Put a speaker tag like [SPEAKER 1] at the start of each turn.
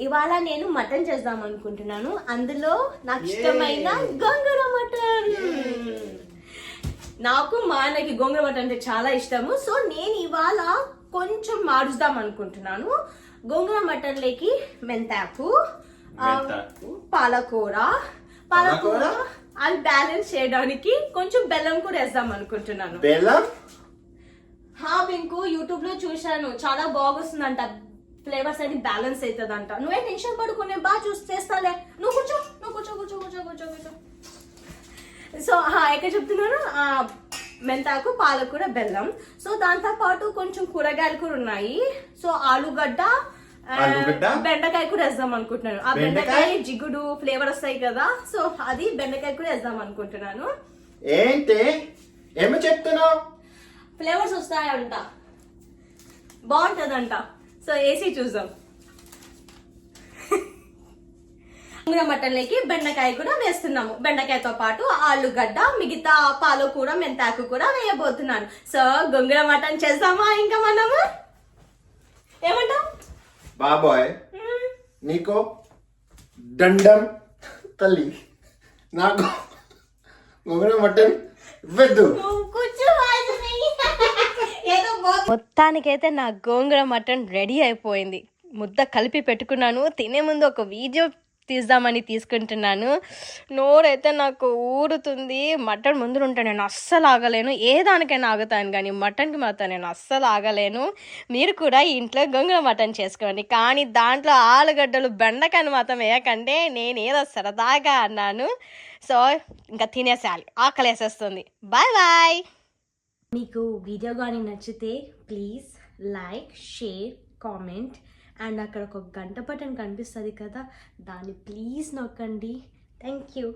[SPEAKER 1] ఇవాళ నేను మటన్ చేద్దాం అనుకుంటున్నాను. అందులో నాకు ఇష్టమైన గోంగూర మటన్. నాకు మా అన్నకి గోంగూర మటన్ అంటే చాలా ఇష్టము. సో నేను ఇవాళ కొంచెం మారుద్దాం అనుకుంటున్నాను. గోంగూర మటన్ లేకి మెంతాకు, పాలకూర అది బ్యాలెన్స్ చేయడానికి కొంచెం బెల్లం కూడా వేద్దాం అనుకుంటున్నాను.
[SPEAKER 2] బెల్లం
[SPEAKER 1] ఇంకో యూట్యూబ్ లో చూశాను, చాలా బాగొస్తుందంట, ఫ్లేవర్స్ అన్ని బ్యాలెన్స్ అవుతుందంట. నువ్వే టెన్షన్ పడుకునే బాగా చేస్తాలే. నువ్వు కూర్చో కూర్చో కూర్చో కూర్చో కూర్చో కూర్చో. సో ఎక్కడ చెప్తున్నాను, మెంతాకు, పాలకూర, బెల్లం. సో దాంతో పాటు కొంచెం కూరగాయలు కూడా ఉన్నాయి. సో ఆలుగడ్డ, బెండకాయ కూడా వేద్దాం అనుకుంటున్నాను. ఆ బెండకాయ జిగుడు ఫ్లేవర్ వస్తాయి కదా, సో అది బెండకాయ కూడా వేద్దాం అనుకుంటున్నాను.
[SPEAKER 2] ఏంటి ఏమో చెప్తున్నావు?
[SPEAKER 1] ఫ్లేవర్స్ వస్తాయంట, బాగుంటదంట. సో వేసి చూద్దాం. గోంగూర మటన్ లేకి బెండకాయ కూడా వేస్తున్నాము. బెండకాయతో పాటు ఆలుగడ్డ, మిగతా పాలకూర, మెంతాకు కూడా వేయబోతున్నాను. సో గోంగూర మటన్ చేద్దామా ఇంకా మనము? ఏమంటావు
[SPEAKER 2] బాబాయ్? నీకో దండం తల్లి, నాకు గోంగూర మటన్ ఇవ్వద్దు. మొత్తానికైతే నా గోంగూర మటన్ రెడీ అయిపోయింది. ముద్ద కలిపి పెట్టుకున్నాను. తినే ముందు ఒక వీడియో తీద్దామని తీసుకుంటున్నాను. నోరైతే నాకు ఊరుతుంది. మటన్ ముందు ఉంటే నేను అస్సలు ఆగలేను. ఏ దానికైనా ఆగుతాను, కానీ మటన్కి మాత్రం నేను అస్సలు ఆగలేను. మీరు కూడా ఇంట్లో గోంగూర మటన్ చేసుకోండి, కానీ దాంట్లో ఆలుగడ్డలు, బెండకాయలు మాత్రం వేయకండి. నేను ఏదో సరదాగా అన్నాను. సో ఇంకా తినేసేయాలి, ఆకలేసేస్తుంది. Bye bye. మీకు వీడియో కానీ నచ్చితే please like, share, comment and అక్కడ ఒక గంట బటన్ కనిపిస్తుంది కదా, దాన్ని ప్లీజ్ నొక్కండి. Thank you.